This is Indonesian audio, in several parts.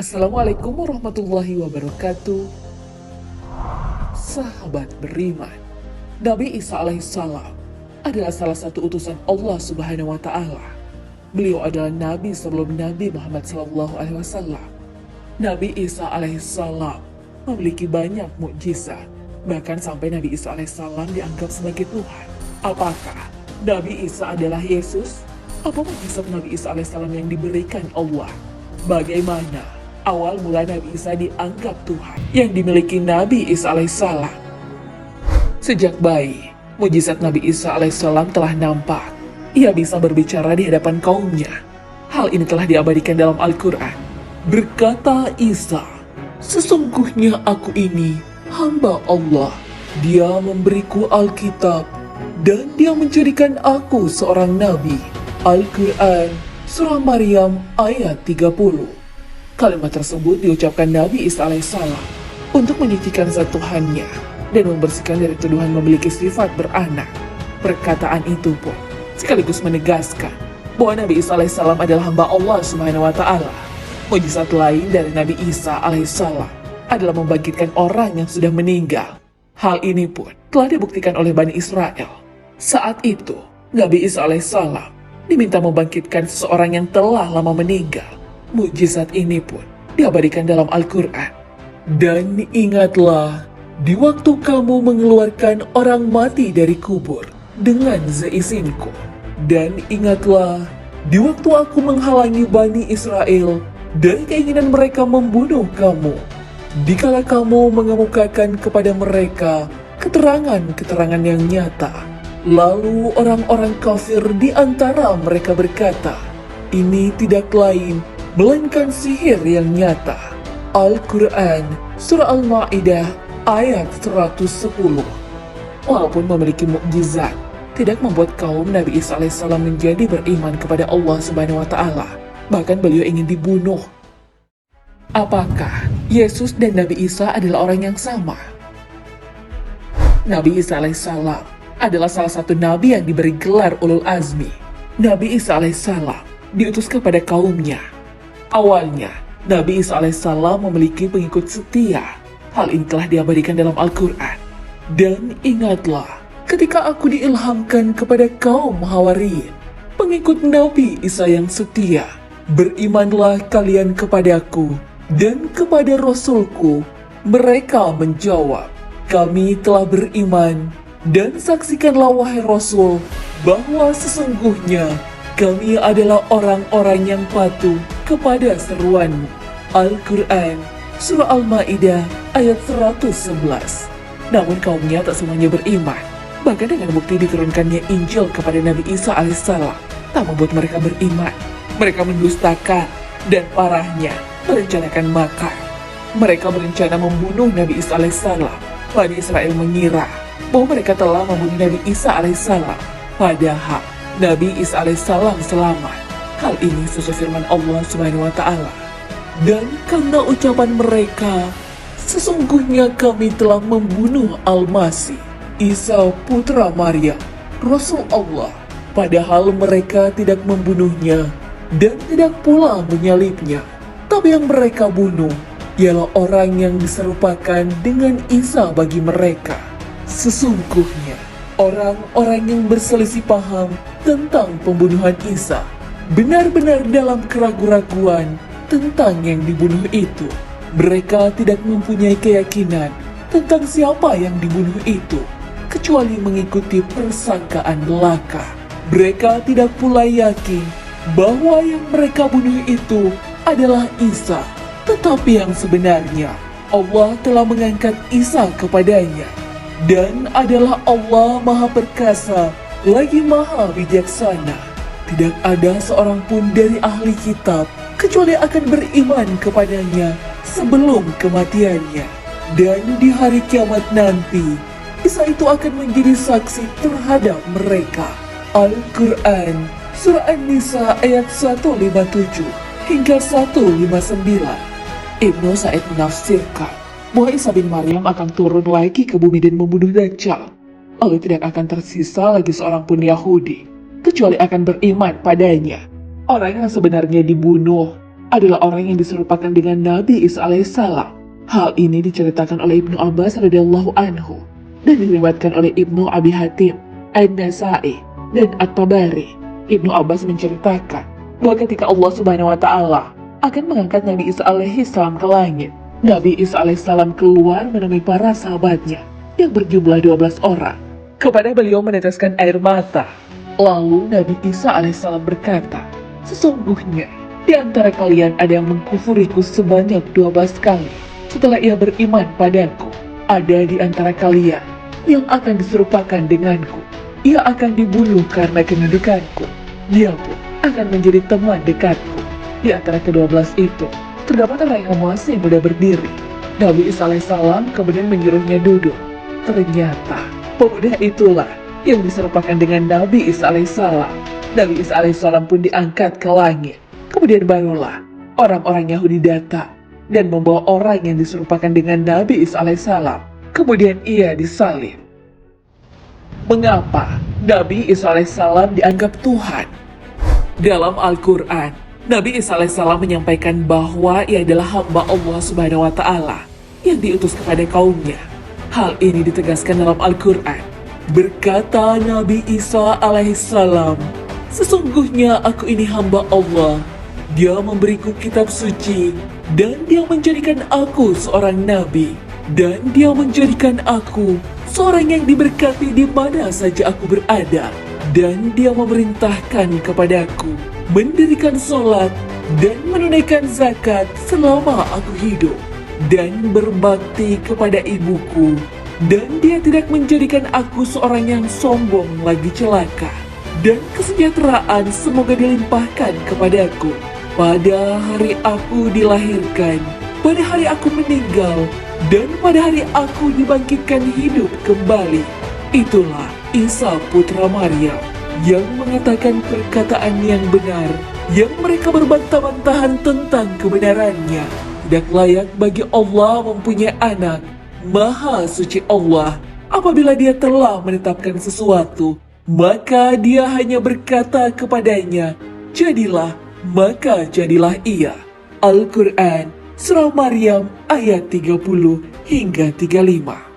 Assalamualaikum warahmatullahi wabarakatuh. Sahabat beriman, Nabi Isa alaihissalam adalah salah satu utusan Allah Subhanahu wa Ta'ala. Beliau adalah Nabi sebelum Nabi Muhammad SAW. Nabi Isa alaihissalam memiliki banyak mukjizat, bahkan sampai Nabi Isa alaihissalam dianggap sebagai Tuhan. Apakah Nabi Isa adalah Yesus? Apa mukjizat Nabi Isa alaihissalam yang diberikan Allah? Bagaimana awal mula Nabi Isa dianggap Tuhan yang dimiliki Nabi Isa alaihissalam? Sejak bayi, mujizat Nabi Isa alaihissalam telah nampak. Ia bisa berbicara di hadapan kaumnya. Hal ini telah diabadikan dalam Al-Quran. Berkata Isa, "Sesungguhnya aku ini hamba Allah. Dia memberiku Alkitab dan dia menjadikan aku seorang nabi." Al-Quran Surah Maryam ayat 30. Kalimat tersebut diucapkan Nabi Isa alaihissalam untuk menyucikan zat Tuhannya dan membersihkan dari tuduhan memiliki sifat beranak. Perkataan itu pun sekaligus menegaskan bahwa Nabi Isa alaihissalam adalah hamba Allah Subhanahu wa Ta'ala. Mujizat lain dari Nabi Isa alaihissalam adalah membangkitkan orang yang sudah meninggal. Hal ini pun telah dibuktikan oleh Bani Israel. Saat itu, Nabi Isa alaihissalam diminta membangkitkan seseorang yang telah lama meninggal. Mujizat ini pun diabadikan dalam Al-Quran. Dan ingatlah, di waktu kamu mengeluarkan orang mati dari kubur dengan seizinku. Dan ingatlah, di waktu aku menghalangi Bani Israel dari keinginan mereka membunuh kamu. Dikala kamu mengemukakan kepada mereka keterangan-keterangan yang nyata. Lalu orang-orang kafir di antara mereka berkata, "Ini tidak lain melainkan sihir yang nyata." Al-Quran Surah Al-Ma'idah ayat 110. Walaupun memiliki mukjizat, tidak membuat kaum Nabi Isa alaihissalam menjadi beriman kepada Allah Subhanahu wa Ta'ala. Bahkan beliau ingin dibunuh. Apakah Yesus dan Nabi Isa adalah orang yang sama? Nabi Isa alaihissalam adalah salah satu nabi yang diberi gelar Ulul Azmi. Nabi Isa alaihissalam diutus kepada kaumnya. Awalnya, Nabi Isa alaihissalam memiliki pengikut setia. Hal ini telah diabadikan dalam Al-Quran. Dan ingatlah, ketika aku diilhamkan kepada kaum Hawariyin, pengikut Nabi Isa yang setia, berimanlah kalian kepadaku dan kepada Rasulku. Mereka menjawab, kami telah beriman. Dan saksikanlah wahai Rasul, bahwa sesungguhnya kami adalah orang-orang yang patuh kepada seruanmu. Al-Quran Surah Al-Ma'idah ayat 111. Namun kaumnya tak semuanya beriman. Bahkan dengan bukti diturunkannya Injil kepada Nabi Isa alaihissalam tak membuat mereka beriman. Mereka mendustakan dan parahnya merencanakan makar. Mereka berencana membunuh Nabi Isa alaihissalam. Bani Israel mengira bahwa mereka telah membunuh Nabi Isa alaihissalam. Padahal Nabi Isa alaihissalam selamat. Hal ini sesuai firman Allah Subhanahu wa Ta'ala. Dan karena ucapan mereka, sesungguhnya kami telah membunuh Al-Masih, Isa putra Maryam, Rasul Allah. Padahal mereka tidak membunuhnya dan tidak pula menyalibnya. Tapi yang mereka bunuh ialah orang yang diserupakan dengan Isa bagi mereka. Sesungguhnya, orang-orang yang berselisih paham tentang pembunuhan Isa benar-benar dalam keraguan-raguan tentang yang dibunuh itu. Mereka tidak mempunyai keyakinan tentang siapa yang dibunuh itu, kecuali mengikuti persangkaan belaka. Mereka tidak pula yakin bahwa yang mereka bunuh itu adalah Isa, tetapi yang sebenarnya Allah telah mengangkat Isa kepadanya. Dan adalah Allah Maha Perkasa, lagi Maha Bijaksana. Tidak ada seorang pun dari ahli kitab kecuali akan beriman kepadanya sebelum kematiannya. Dan di hari kiamat nanti, Isa itu akan menjadi saksi terhadap mereka. Al-Quran Surah An-Nisa ayat 157 hingga 159. Ibnu Sa'id menafsirkan bahwa Isa bin Maryam akan turun lagi ke bumi dan membunuh Dajjal. Lalu tidak akan tersisa lagi seorang pun Yahudi, kecuali akan beriman padanya. Orang yang sebenarnya dibunuh adalah orang yang diserupakan dengan Nabi Isa alaihissalam. Hal ini diceritakan oleh Ibnu Abbas radhiyallahu anhu dan diriwayatkan oleh Ibnu Abi Hatim, An-Nasai, dan At-Tabari. Ibnu Abbas menceritakan bahwa ketika Allah Subhanahu wa taala akan mengangkat Nabi Isa alaihissalam ke langit, Nabi Isa alaihissalam keluar menemui para sahabatnya yang berjumlah 12 orang. Kepada beliau meneteskan air mata. Lalu Nabi Isa alaihissalam berkata, "Sesungguhnya di antara kalian ada yang mengkufuriku sebanyak 12 kali. Setelah ia beriman padaku, ada di antara kalian yang akan diserupakan denganku. Ia akan dibunuh karena kedudukanku. Dia pun akan menjadi teman dekatku." Di antara ke-12 itu, terdapat orang yang masih muda berdiri. Nabi Isa alaihissalam kemudian menyuruhnya duduk. Ternyata, pemuda itulah yang diserupakan dengan Nabi Isa alaihissalam. Nabi Isa alaihissalam pun diangkat ke langit. Kemudian barulah orang-orang Yahudi datang dan membawa orang yang diserupakan dengan Nabi Isa alaihissalam. Kemudian ia disalib. Mengapa Nabi Isa alaihissalam dianggap Tuhan? Dalam Al-Quran, Nabi Isa alaihissalam menyampaikan bahwa ia adalah hamba Allah Subhanahu wa taala yang diutus kepada kaumnya. Hal ini ditegaskan dalam Al-Quran. Berkata Nabi Isa alaihissalam, "Sesungguhnya aku ini hamba Allah. Dia memberiku kitab suci, dan dia menjadikan aku seorang nabi, dan dia menjadikan aku seorang yang diberkati di mana saja aku berada, dan dia memerintahkan kepadaku mendirikan sholat dan menunaikan zakat selama aku hidup, dan berbakti kepada ibuku, dan dia tidak menjadikan aku seorang yang sombong lagi celaka, dan kesejahteraan semoga dilimpahkan kepadaku pada hari aku dilahirkan, pada hari aku meninggal, dan pada hari aku dibangkitkan hidup kembali." Itulah Isa putra Maryam yang mengatakan perkataan yang benar, yang mereka berbantah-bantahan tentang kebenarannya. Tidak layak bagi Allah mempunyai anak. Maha suci Allah, apabila dia telah menetapkan sesuatu, maka dia hanya berkata kepadanya, "Jadilah," maka jadilah ia. Al-Quran, Surah Maryam ayat 30 hingga 35.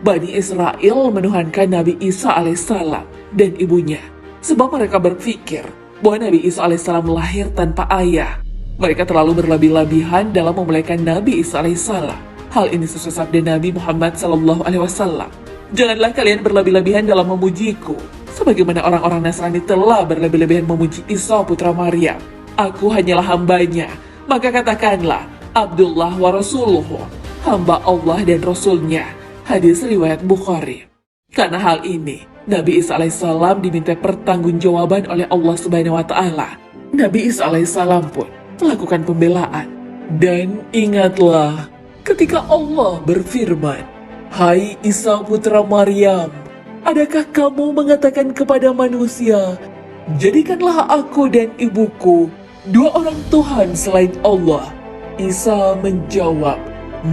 Bani Israel menuhankan Nabi Isa alaihissalam dan ibunya, sebab mereka berpikir bahwa Nabi Isa alaihissalam lahir tanpa ayah. Mereka terlalu berlebih-lebihan dalam memuliakan Nabi Isa alaihissalam. Hal ini sesuai sabda Nabi Muhammad SAW. "Janganlah kalian berlebih-lebihan dalam memujiku, sebagaimana orang-orang Nasrani telah berlebih-lebihan memuji Isa putra Maryam. Aku hanyalah hambanya, maka katakanlah Abdullah wa Rasuluhu, hamba Allah dan Rasulnya." Hadis riwayat Bukhari. Karena hal ini, Nabi Isa alaihissalam diminta pertanggungjawaban oleh Allah Subhanahu wa taala. Nabi Isa alaihissalam pun melakukan pembelaan. Dan ingatlah ketika Allah berfirman, "Hai Isa putra Maryam, adakah kamu mengatakan kepada manusia, jadikanlah aku dan ibuku dua orang Tuhan selain Allah?" Isa menjawab,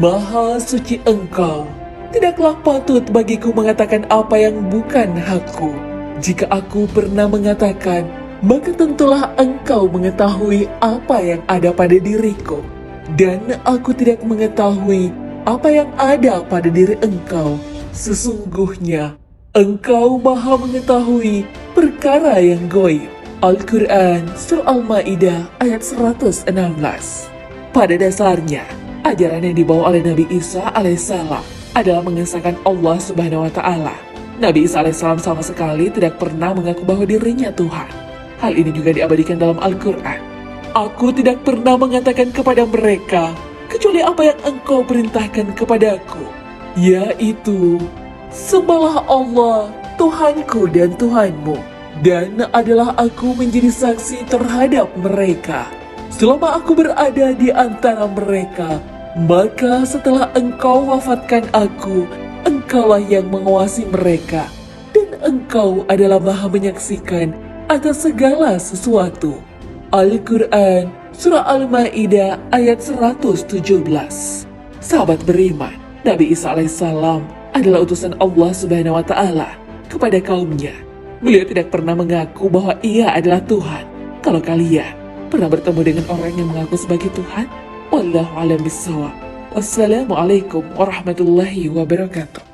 "Maha suci Engkau. Tidaklah patut bagiku mengatakan apa yang bukan hakku. Jika aku pernah mengatakan, maka tentulah Engkau mengetahui apa yang ada pada diriku. Dan aku tidak mengetahui apa yang ada pada diri Engkau. Sesungguhnya Engkau Maha mengetahui perkara yang gaib." Al-Quran, Surah Al-Ma'idah ayat 116. Pada dasarnya, ajaran yang dibawa oleh Nabi Isa alaihissalam adalah mengesahkan Allah Subhanahu wa taala. Nabi Isa alaihissalam sama sekali tidak pernah mengaku bahwa dirinya Tuhan. Hal ini juga diabadikan dalam Al-Quran. "Aku tidak pernah mengatakan kepada mereka kecuali apa yang Engkau perintahkan kepadaku, yaitu sembahlah Allah, Tuhanku dan Tuhanmu, dan adalah aku menjadi saksi terhadap mereka selama aku berada di antara mereka. Maka setelah Engkau wafatkan aku, Engkaulah yang menguasai mereka, dan Engkau adalah Maha menyaksikan atas segala sesuatu." Al-Quran, Surah Al-Ma'idah ayat 117. Sahabat beriman, Nabi Isa alaihissalam adalah utusan Allah Subhanahu wa taala kepada kaumnya. Beliau tidak pernah mengaku bahwa ia adalah Tuhan. Kalau kalian pernah bertemu dengan orang yang mengaku sebagai Tuhan? Wallahu a'lam bishawab. Wassalamualaikum warahmatullahi wabarakatuh.